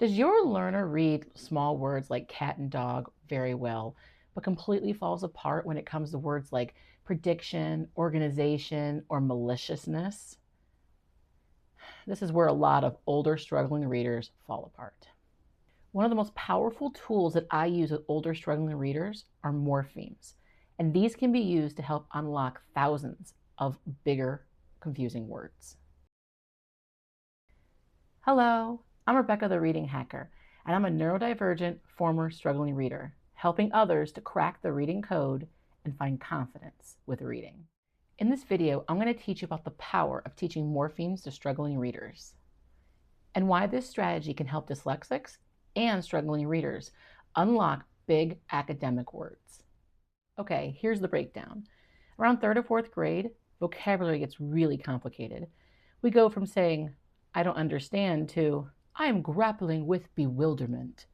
Does your learner read small words like cat and dog very well, but completely falls apart when it comes to words like prediction, organization, or maliciousness? This is where a lot of older struggling readers fall apart. One of the most powerful tools that I use with older struggling readers are morphemes, and these can be used to help unlock thousands of bigger, confusing words. Hello, I'm Rebecca the Reading Hacker, and I'm a neurodivergent former struggling reader, helping others to crack the reading code and find confidence with reading. In this video, I'm going to teach you about the power of teaching morphemes to struggling readers, and why this strategy can help dyslexics and struggling readers unlock big academic words. Okay, here's the breakdown. Around 3rd or 4th grade, vocabulary gets really complicated. We go from saying, I don't understand, to I am grappling with bewilderment.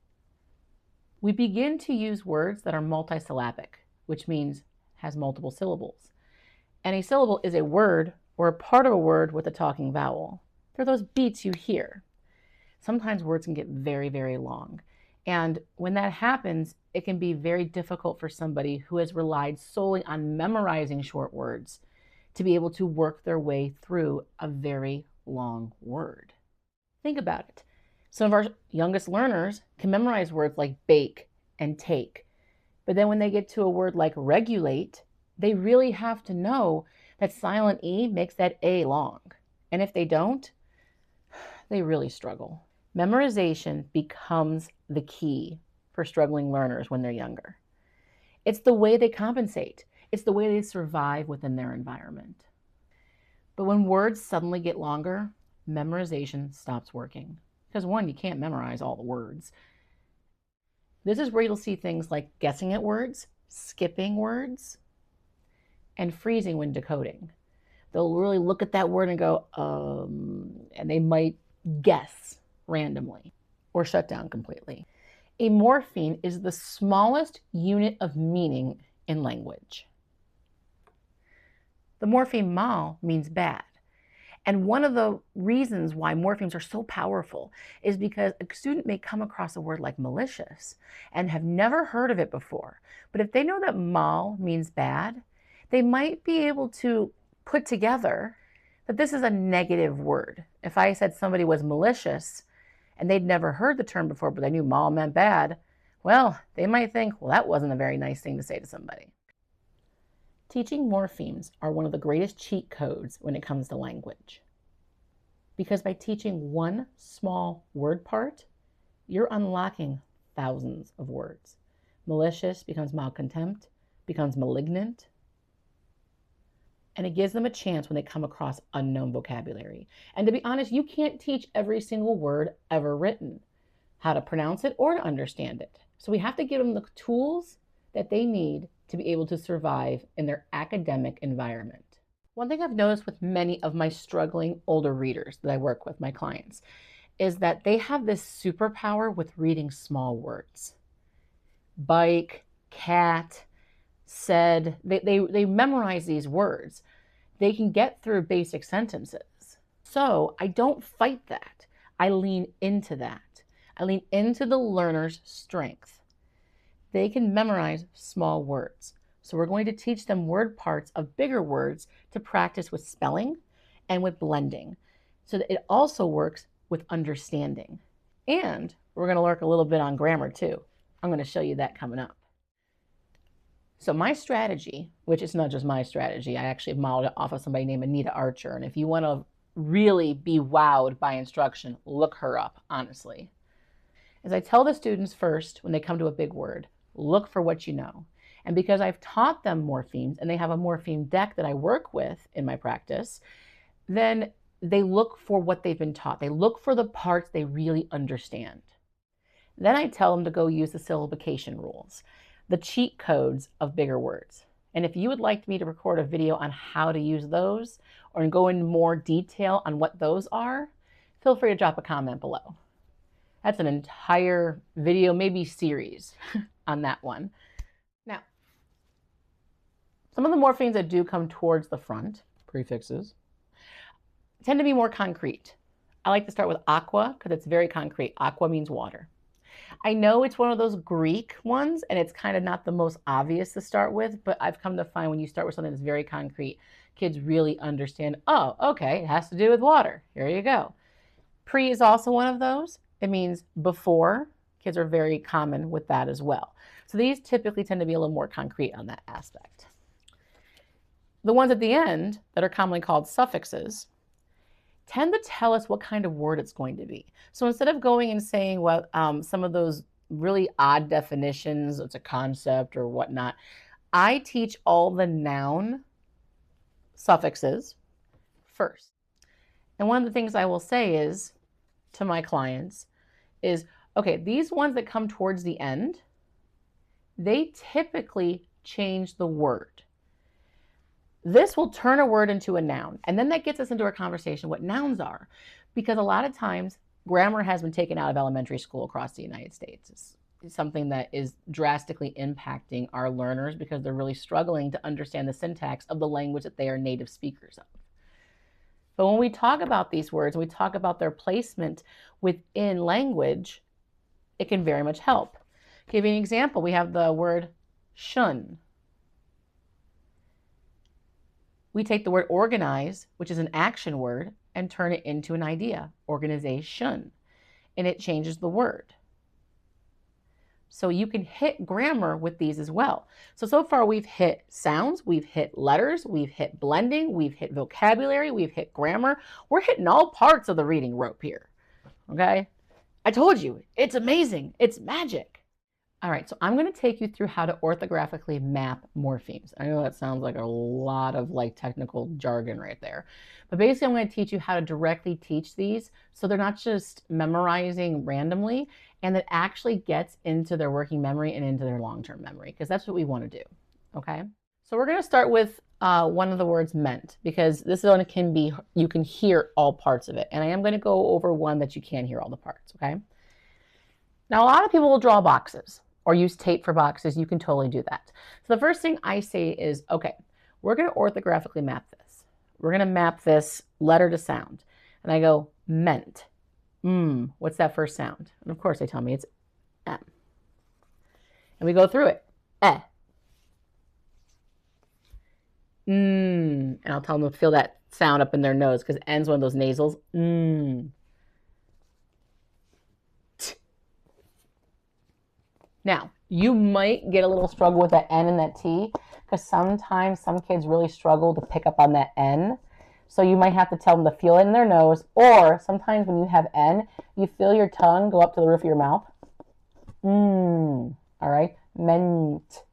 We begin to use words that are multisyllabic, which means has multiple syllables. And a syllable is a word or a part of a word with a talking vowel. They're those beats you hear. Sometimes words can get very, very long. And when that happens, it can be very difficult for somebody who has relied solely on memorizing short words to be able to work their way through a very long word. Think about it. Some of our youngest learners can memorize words like bake and take. But then when they get to a word like regulate, they really have to know that silent E makes that A long. And if they don't, they really struggle. Memorization becomes the key for struggling learners when they're younger. It's the way they compensate. It's the way they survive within their environment. But when words suddenly get longer, memorization stops working. Because one, you can't memorize all the words. This is where you'll see things like guessing at words, skipping words, and freezing when decoding. They'll really look at that word and go, and they might guess randomly or shut down completely. A morpheme is the smallest unit of meaning in language. The morpheme mal means bad. And one of the reasons why morphemes are so powerful is because a student may come across a word like malicious and have never heard of it before. But if they know that mal means bad, they might be able to put together that this is a negative word. If I said somebody was malicious and they'd never heard the term before, but they knew mal meant bad, well, they might think, well, that wasn't a very nice thing to say to somebody. Teaching morphemes are one of the greatest cheat codes when it comes to language. Because by teaching one small word part, you're unlocking thousands of words. Malicious becomes malcontempt, becomes malignant, and it gives them a chance when they come across unknown vocabulary. And to be honest, you can't teach every single word ever written, how to pronounce it or to understand it. So we have to give them the tools that they need to be able to survive in their academic environment. One thing I've noticed with many of my struggling older readers that I work with, my clients, is that they have this superpower with reading small words. Bike, cat, said, they memorize these words. They can get through basic sentences. So I don't fight that. I lean into that. I lean into the learner's strength. They can memorize small words. So we're going to teach them word parts of bigger words to practice with spelling and with blending, so that it also works with understanding. And we're going to work a little bit on grammar too. I'm going to show you that coming up. So my strategy, which is not just my strategy, I actually modeled it off of somebody named Anita Archer. And if you want to really be wowed by instruction, look her up, honestly. As I tell the students first, when they come to a big word, look for what you know. And because I've taught them morphemes and they have a morpheme deck that I work with in my practice, then they look for what they've been taught. They look for the parts they really understand. Then I tell them to go use the syllabication rules, the cheat codes of bigger words. And if you would like me to record a video on how to use those or go in more detail on what those are, feel free to drop a comment below. That's an entire video, maybe series on that one. Now, some of the morphemes that do come towards the front, prefixes, tend to be more concrete. I like to start with aqua because it's very concrete. Aqua means water. I know it's one of those Greek ones and it's kind of not the most obvious to start with, but I've come to find when you start with something that's very concrete, kids really understand, oh, okay, it has to do with water. Here you go. Pre is also one of those. It means before. Kids are very common with that as well. So these typically tend to be a little more concrete on that aspect. The ones at the end that are commonly called suffixes tend to tell us what kind of word it's going to be. So instead of going and saying what some of those really odd definitions, it's a concept or whatnot, I teach all the noun suffixes first. And one of the things I will say is to my clients is, okay, these ones that come towards the end, they typically change the word. This will turn a word into a noun. And then that gets us into our conversation what nouns are. Because a lot of times, grammar has been taken out of elementary school across the United States. It's something that is drastically impacting our learners because they're really struggling to understand the syntax of the language that they are native speakers of. But when we talk about these words, we talk about their placement within language, it can very much help. To give you an example, we have the word shun. We take the word organize, which is an action word, and turn it into an idea, organization, and it changes the word. So you can hit grammar with these as well. So far we've hit sounds, we've hit letters, we've hit blending, we've hit vocabulary, we've hit grammar. We're hitting all parts of the reading rope here, okay? I told you, it's amazing, it's magic. All right, so I'm going to take you through how to orthographically map morphemes. I know that sounds like a lot of technical jargon right there. But basically, I'm going to teach you how to directly teach these so they're not just memorizing randomly, and that actually gets into their working memory and into their long-term memory, because that's what we want to do, okay? So we're going to start with one of the words meant, because this one you can hear all parts of it. And I am going to go over one that you can't hear all the parts, okay? Now, a lot of people will draw boxes or use tape for boxes. You can totally do that. So the first thing I say is, okay, we're going to orthographically map this. We're going to map this letter to sound. And I go, meant. What's that first sound? And of course they tell me it's M. And we go through it. Eh. And I'll tell them to feel that sound up in their nose because N's one of those nasals. Now, you might get a little struggle with that N and that T because sometimes some kids really struggle to pick up on that N. So you might have to tell them to feel it in their nose, or sometimes when you have N, you feel your tongue go up to the roof of your mouth. All right, meant,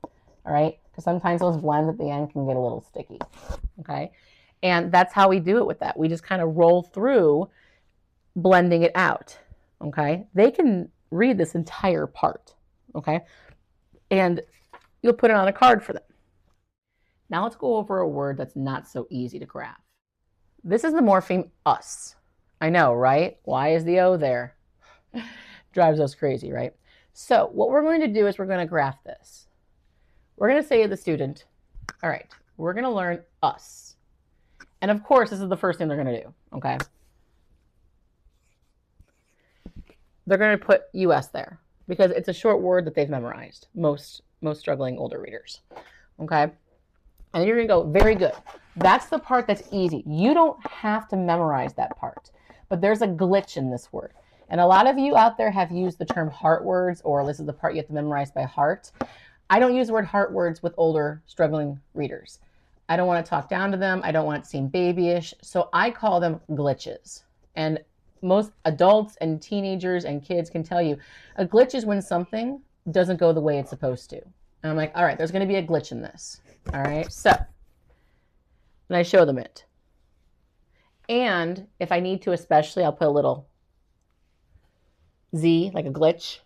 all right? Because sometimes those blends at the end can get a little sticky, okay? And that's how we do it with that. We just kind of roll through blending it out, okay? They can read this entire part. Okay, and you'll put it on a card for them. Now let's go over a word that's not so easy to graph. This is the morpheme us. I know, right? Why is the O there? Drives us crazy, right? So what we're going to do is we're going to graph this. We're going to say to the student, all right, we're going to learn us. And of course, this is the first thing they're going to do, okay? They're going to put US there, because it's a short word that they've memorized, most struggling older readers, okay? And you're gonna go, very good. That's the part that's easy. You don't have to memorize that part, but there's a glitch in this word. And a lot of you out there have used the term heart words, or this is the part you have to memorize by heart. I don't use the word heart words with older struggling readers. I don't want to talk down to them. I don't want it to seem babyish. So I call them glitches. And most adults and teenagers and kids can tell you a glitch is when something doesn't go the way it's supposed to. And I'm like, all right, there's going to be a glitch in this. All right, so, and I show them it. And if I need to, especially, I'll put a little Z, like a glitch.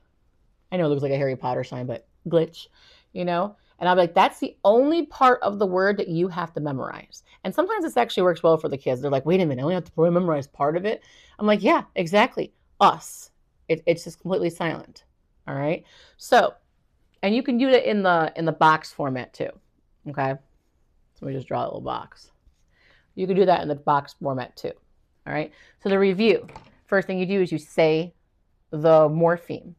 I know it looks like a Harry Potter sign, but glitch, you know? And I'll be like, that's the only part of the word that you have to memorize. And sometimes this actually works well for the kids. They're like, wait a minute, I only have to memorize part of it. I'm like, yeah, exactly. Us. It's just completely silent. All right. So, and you can do it in the box format too. Okay. So let me just draw a little box. You can do that in the box format too. All right. So the review. First thing you do is you say the morpheme.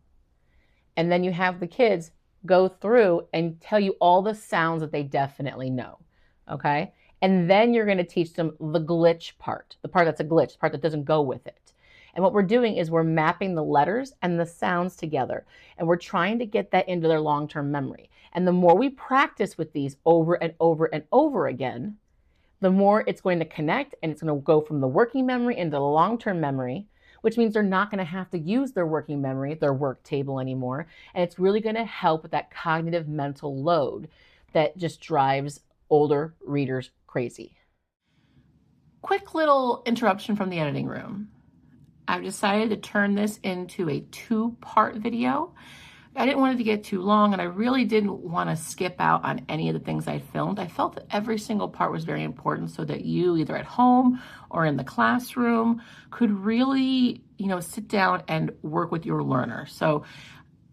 And then you have the kids go through and tell you all the sounds that they definitely know. Okay? And then you're going to teach them the glitch part, the part that's a glitch, the part that doesn't go with it. And what we're doing is we're mapping the letters and the sounds together. And we're trying to get that into their long-term memory. And the more we practice with these over and over and over again, the more it's going to connect, and it's going to go from the working memory into the long-term memory, which means they're not going to have to use their working memory, their work table anymore. And it's really going to help with that cognitive mental load that just drives older readers crazy. Quick little interruption from the editing room. I've decided to turn this into a 2-part video. I didn't want it to get too long, and I really didn't want to skip out on any of the things I filmed. I felt that every single part was very important so that you, either at home or in the classroom, could really, sit down and work with your learner. So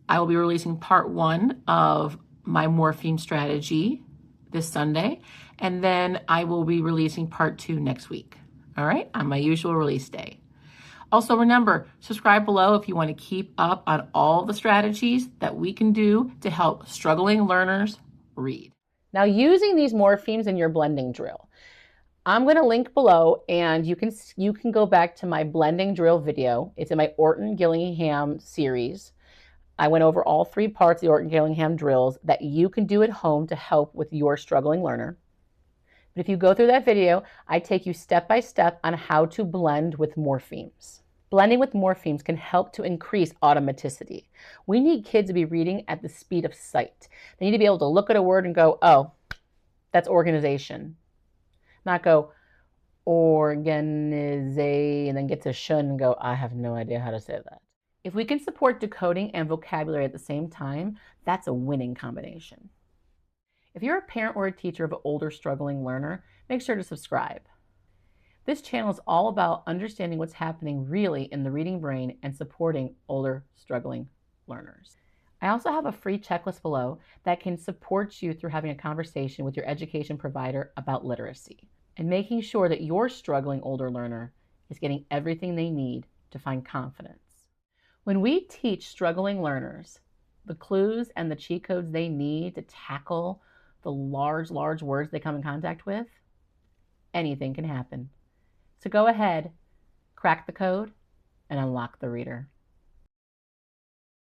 I will be releasing part 1 of my morpheme strategy this Sunday, and then I will be releasing part 2 next week. All right, on my usual release day. Also, remember, subscribe below if you want to keep up on all the strategies that we can do to help struggling learners read. Now, using these morphemes in your blending drill, I'm going to link below, and you can go back to my blending drill video. It's in my Orton-Gillingham series. I went over all 3 parts of the Orton-Gillingham drills that you can do at home to help with your struggling learner. But if you go through that video, I take you step by step on how to blend with morphemes. Blending with morphemes can help to increase automaticity. We need kids to be reading at the speed of sight. They need to be able to look at a word and go, oh, that's organization. Not go, organize, and then get to shun and go, I have no idea how to say that. If we can support decoding and vocabulary at the same time, that's a winning combination. If you're a parent or a teacher of an older struggling learner, make sure to subscribe. This channel is all about understanding what's happening really in the reading brain and supporting older struggling learners. I also have a free checklist below that can support you through having a conversation with your education provider about literacy and making sure that your struggling older learner is getting everything they need to find confidence. When we teach struggling learners the clues and the cheat codes they need to tackle the large words they come in contact with, anything can happen. So go ahead, crack the code, and unlock the reader.